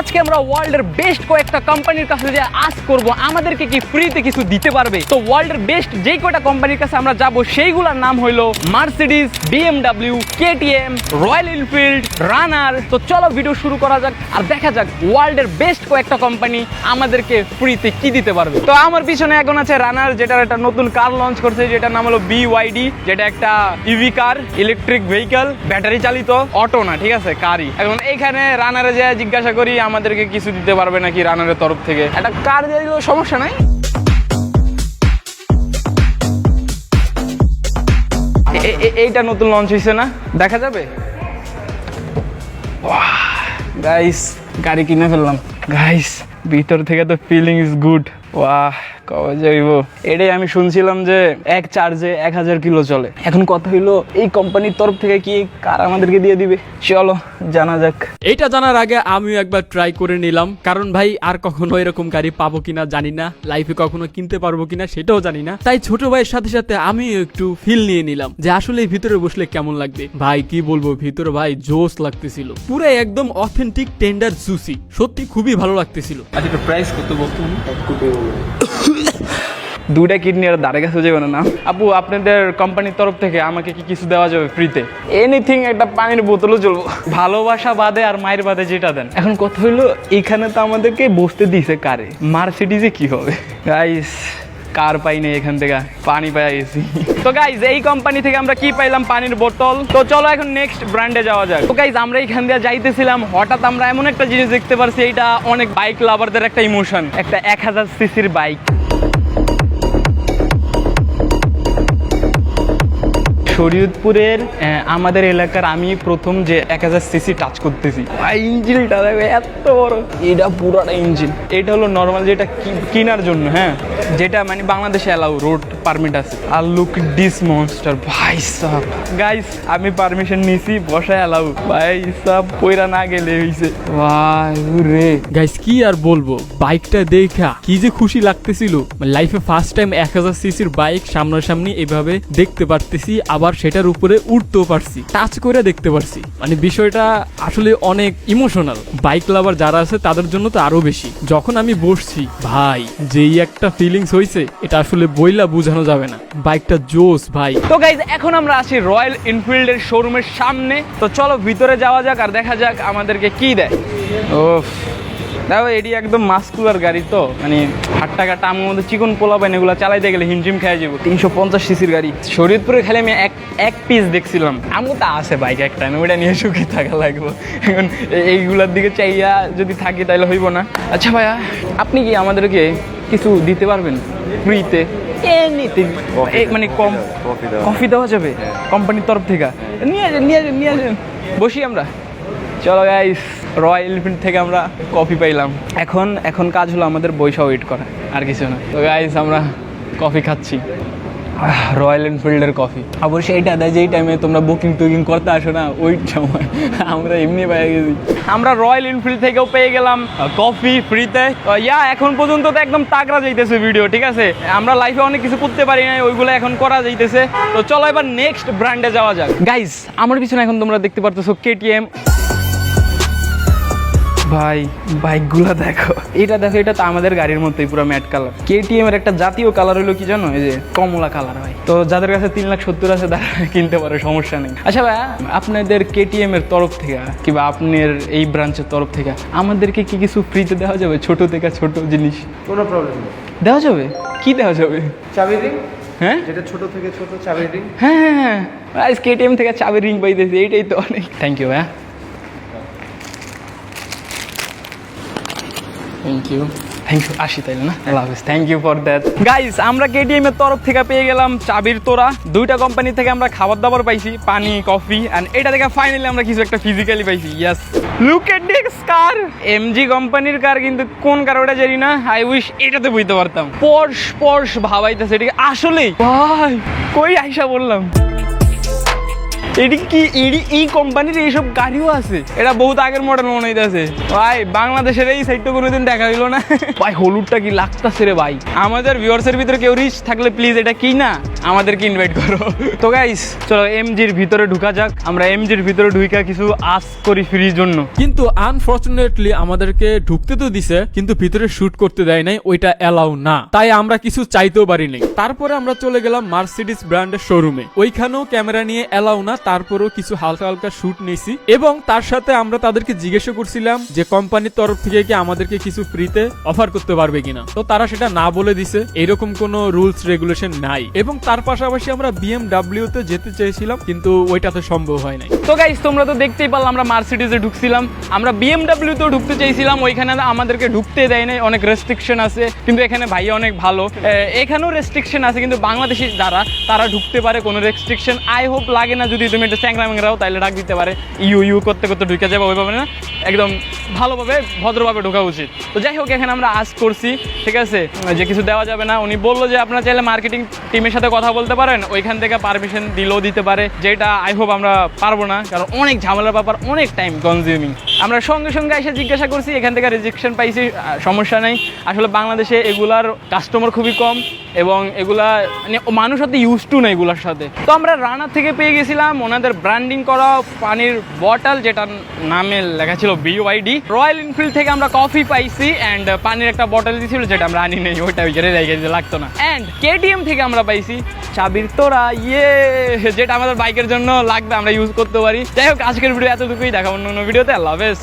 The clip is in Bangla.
আজকে আমরা ওয়ার্ল্ডের বেস্ট কয়েকটা কোম্পানির কাছে যে আজ করব আমাদেরকে কি ফ্রিতে কিছু দিতে পারবে। তো ওয়ার্ল্ডের বেস্ট যেই কয়টা কোম্পানির কাছে আমরা যাব সেইগুলোর নাম হলো Mercedes, BMW, KTM, Royal Enfield, Runner. তো চলো ভিডিও শুরু করা যাক আর দেখা যাক ওয়ার্ল্ডের বেস্ট কয়েকটা কোম্পানি আমাদেরকে ফ্রিতে কি দিতে পারবে। তো আমার পিছনে এখন আছে রানার, যেটার একটা নতুন কার লঞ্চ করছে, যেটার নাম হলো BYD, যেটা একটা ইভি কার, ইলেকট্রিক ভেহিকল, ব্যাটারি চালিত, অটো না, ঠিক আছে, কারই। এখন এইখানে রানারে যে জিজ্ঞাসা করি আমাদেরকে কিছু দিতে পারবে নাকি রানারের তরফ থেকে। একটা কার দিয়ে দিলেও সমস্যা নাই। এইটা নতুন লঞ্চ হয়েছে না, দেখা যাবে। গাইস গাড়ি কিনে ফেললাম গাইস, ভিতর থেকে তো ফিলিং ইজ গুড। ওয়াহ, কবে যাইব। এটাই আমি শুনছিলাম যে এক চার্জে 1000 কিলো চলে। এখন কথা হইলো এই কোম্পানির তরফ থেকে কি কার আমাদেরকে দিয়ে দিবে, চলো জানা যাক। এইটা জানার আগে আমিও একবার ট্রাই করে নিলাম, কারণ ভাই আর কখনো এরকম গাড়ি পাবো কিনা জানি না, লাইফে কখনো কিনতে পারবো কিনা সেটাও জানি না। তাই ছোট ভাইয়ের সাথে সাথে আমিও একটু ফিল নিয়ে নিলাম যে আসলে ভিতরে বসলে কেমন লাগবে। ভাই কি বলবো, ভিতরে ভাই জোস লাগতেছিল, পুরো একদম অথেন্টিক টেন্ডার জুসি, সত্যি খুবই ভালো লাগতেছিল। আচ্ছা প্রাইস কত বলতো? দুইটা কিডনি আর দাঁড়ে কাছে যাবে না। আপু, আপনাদের কোম্পানির তরফ থেকে আমাকে কি কিছু দেওয়া যাবে ফ্রিতে? এনিথিং, একটা পানির বোতলও চলবো, ভালোবাসা বাদে আর মায়ের বাদে যেটা দেন। এখন কথা হইলো এখানে তো আমাদেরকে বসতে দিছে কারে, মার্সিডিজে কি হবে গাইস? কার পাই নেই, এখান থেকে পানি পাই গেছি। তো গাইজ এই কোম্পানি থেকে আমরা কি পাইলাম? পানির বোতল। তো চলো এখন নেক্সট ব্র্যান্ডে যাওয়া যাক। তো গাইজ আমরা এখান দিয়ে যাইতেছিলাম, হঠাৎ আমরা এমন একটা জিনিস দেখতে পারছি, এইটা অনেক বাইক লাভারদের একটা ইমোশন, একটা 1000 সিসির বাইক। শরীয়তপুরের আমাদের এলাকার আমি প্রথম যে 1000 সিসি টাচ করতেছি। ইঞ্জিনটা দেখো এত বড়, এটা পুরোটা ইঞ্জিন। এটা হলো নর্মাল যেটা কেনার জন্য, হ্যাঁ, যেটা মানে বাংলাদেশে অ্যালাউ, রোড পারমিট আছে। আর লুক দিস মনস্টার, ভাই সাহ। গাইস আমি পারমিশন নিছি, বসা অ্যালাউ, ভাই সাহ, পয়রা না গেলে হইছে। ভাই রে গাইস কি আর বলবো, বাইকটা দেখা কি যে খুশি লাগতেছিল। লাইফে ফার্স্ট টাইম 1000 সিসির বাইক সামনাসামনি এভাবে দেখতে পারতেছি, আবার সেটার উপরে উঠতেও পারছি, টাচ করে দেখতে পারছি। মানে বিষয়টা আসলে অনেক ইমোশনাল। বাইক লাভার যারা আছে তাদের জন্য তো আরো বেশি। যখন আমি বসছি ভাই, যেই একটা ফিলিংস হয়েছে এটা আসলে বইলা বোঝানো যাবে না। বাইকটা জোস ভাই। তো গাইজ এখন আমরা আছি রয়্যাল এনফিল্ডের শোরুমের সামনে। তো চলো ভিতরে যাওয়া যাক আর দেখা যাক আমাদেরকে কি দেয়। ওফ, দেখো এটি একদম মাস্কুলার গাড়ি, তো মানে হাট্টা কাটা আমার মধ্যে চিকন পোলা পাইন, এগুলো চালাইতে গেলে হিমঝিম খেয়ে যাবো। 350 সিসির গাড়ি শরীয়তপুরে খালি আমি এক পিস দেখছিলাম। আমার তো আছে বাইক একটা, আমি ওইটা নিয়ে সুখী থাকা লাগবো। এখন এইগুলোর দিকে চাইয়া যদি থাকি তাহলে হইব না। আচ্ছা ভাইয়া, আপনি কি আমাদেরকে কিছু দিতে পারবেন ফ্রিতে? এনিথিং, মানে কম কফি দেওয়া যাবে কোম্পানির তরফ থেকে? নিয়ে আসেন, বসি আমরা। চলো গাইস, রয়্যাল এনফিল্ড থেকে আমরা কফি পাইলাম। এখন কাজ হলো আমাদের বৈশা ওয়েট করা, আর কিছু না। তো গাইস আমরা কফি খাচ্ছি, রয়্যাল এনফিল্ডের কফি। অবশ্যই এইটা দেয় যেই টাইমে তোমরা বুকিং টুকিং করতে আসো না, ওই সময় আমরা এমনি পেয়ে গেছি। আমরা রয়্যাল এনফিল্ড থেকেও পেয়ে গেলাম কফি ফ্রিতে। এখন পর্যন্ত তো একদম তাগড়া যাইতেছে ভিডিও, ঠিক আছে। আমরা লাইফে অনেক কিছু করতে পারি না, ওইগুলো এখন করা যাইতেছে। তো চলো এবার নেক্সট ব্র্যান্ডে যাওয়া যাক। গাইস আমার পিছনে এখন তোমরা দেখতে পারতেছো KTM। ভাই বাইকগুলা দেখো, এটা দেখো, এটা তো আমাদের গাড়ির মতোই পুরো ম্যাট কালার। KTM এর একটা জাতীয় কালার হলো কি জানো? এই যে কমলা কালার। ভাই তো যাদের কাছে 3,70,000 আছে তারা কিনতে পারে, সমস্যা নেই। আচ্ছা ভাই, আপনাদের KTM এর তরফ থেকে কিংবা আপনার এই ব্রাঞ্চের তরফ থেকে আমাদেরকে কি কিছু ফ্রিতে দেওয়া যাবে? ছোট থেকে ছোট জিনিস কোনো প্রবলেম নেই। দেওয়া যাবে? কি দেওয়া যাবে? চাবি রিং, হ্যাঁ, যেটা ছোট থেকে ছোট চাবি রিং। হ্যাঁ, আজ KTM থেকে চাবি রিং পাইতেছি, এইটাই তো অনেক। থ্যাংক ইউ ভাইয়া, থ্যাংক ইউ আসি তাইলে না, আল্লাহ হাফেজ, thank you for that. Guys আমরা KTM এর তরফ থেকে পেয়ে গেলাম চাবির তোরা। দুইটা কোম্পানি থেকে আমরা খাবার দাবার পাইছি, পানি, কফি, এন্ড এটা থেকে ফাইনালি আমরা কিছু একটা ফিজিক্যালি পাইছি। Yes, look at this car, MG কোম্পানির কার, কিন্তু কোন কার ওটা জানি না। আই উইশ এটাতে বুঝতে পারতাম। পর্শ ভাবাইতেছে, ঠিক আসলেই ভাই কই আইসা বললাম। এটি কি এই কোম্পানির এইসব গাড়িও আছে? এটা বহুত আগের মডেল মনে হইতেছে ভাই। বাংলাদেশের এই সাইডটা কোনোদিন দেখা হইলো না ভাই। হলুদটা কি লাগতাছে রে ভাই। আমাদের ভিউয়ার্সের ভিতরে কেউ রিচ থাকলে প্লিজ এটা কি না আমাদেরকে ইনভাইট করো। তো গাইস চলো এমজির ভিতরে ঢুকা যাক। আমরা এমজির ভিতরে ঢুকা কিছু আস করি ফ্রির জন্য। কিন্তু আনফরচুনেটলি আমাদেরকে ঢুকতে তো দিছে, কিন্তু ভিতরে শুট করতে দেয় নাই, ওইটা অ্যালাউ না। তাই আমরা কিছু চাইতেও পারি নাই। তারপরে আমরা চলে গেলাম মার্সিডিজ ব্র্যান্ডের শোরুমে। ওইখানেও ক্যামেরা নিয়ে অ্যালাউ না, তারপরেও কিছু হালকা হালকা শুট নিয়েছি। এবং তার সাথে আমরা তাদেরকে জিজ্ঞাসা করছিলাম যে কোম্পানির তরফ থেকে কি আমাদেরকে কিছু ফ্রিতে অফার করতে পারবে কিনা। তো তারা সেটা না বলে দিছে, এরকম কোনো রুলস রেগুলেশন নাই। এবং তার পাশাপাশি আমরা BMW তে যেতে চেয়েছিলাম, কিন্তু ওইটা তো সম্ভব হয় নাই। তো গাইস তোমরা তো দেখতেই পারলাম আমরা মার্সিডিজে ঢুকছিলাম, আমরা BMW তেও ঢুকতে চাইছিলাম, ওইখানে আমাদেরকে ঢুকতে দেয় নাই, অনেক রেস্ট্রিকশন আছে। কিন্তু এখানে ভাই অনেক ভালো, এখানেও রেস্ট্রিকশন আছে, কিন্তু বাংলাদেশি যারা তারা ঢুকতে পারে, কোনো রেস্ট্রিকশন আই হোপ লাগে না। যদি তুমি একটা চ্যাংরা ম্যাংরাও তাহলে ডাক দিতে পারে, ইউ করতে করতে ঢুকে যাবে, ওইভাবে না, একদম ভালোভাবে ভদ্রভাবে ঢোকা উচিত। তো যাই হোক এখানে আমরা আজ করছি, ঠিক আছে, যে কিছু দেওয়া যাবে না। উনি বললো যে আপনারা চাইলে মার্কেটিং টিমের সাথে কথা বলতে পারেন, ওইখান থেকে পারমিশন দিলেও দিতে পারে, যেটা আই হোপ আমরা পারবো না, কারণ অনেক ঝামেলার ব্যাপার, অনেক টাইম কনজিউমিং। আমরা সঙ্গে সঙ্গে এসে জিজ্ঞাসা করছি, এখান থেকে রিজেকশন পাইছি, সমস্যা নেই। আসলে বাংলাদেশে এগুলার কাস্টমার খুবই কম এবং এগুলা মানে মানুষ সাথে ইউজ টু না এগুলোর সাথে। তো আমরা রানার থেকে পেয়ে গেছিলাম ওনাদের ব্র্যান্ডিং করা পানির বটল, যেটার নামে লেখা ছিল BYD। রয়্যাল এনফিল্ড থেকে আমরা কফি পাইছি অ্যান্ড পানির একটা বটল দিয়েছিল, যেটা আমরা আনি নেই, ওইটা ওইখানে রেখে দিতে লাগতো না। অ্যান্ড KTM থেকে আমরা পাইছি চাবির তোরা, যেটা আমাদের বাইকের জন্য লাগবে, আমরা ইউজ করতে পারি। যাই হোক আজকের ভিডিও এতটুকুই, দেখা অন্য ভিডিওতে। আল্লাহ হাফেজ।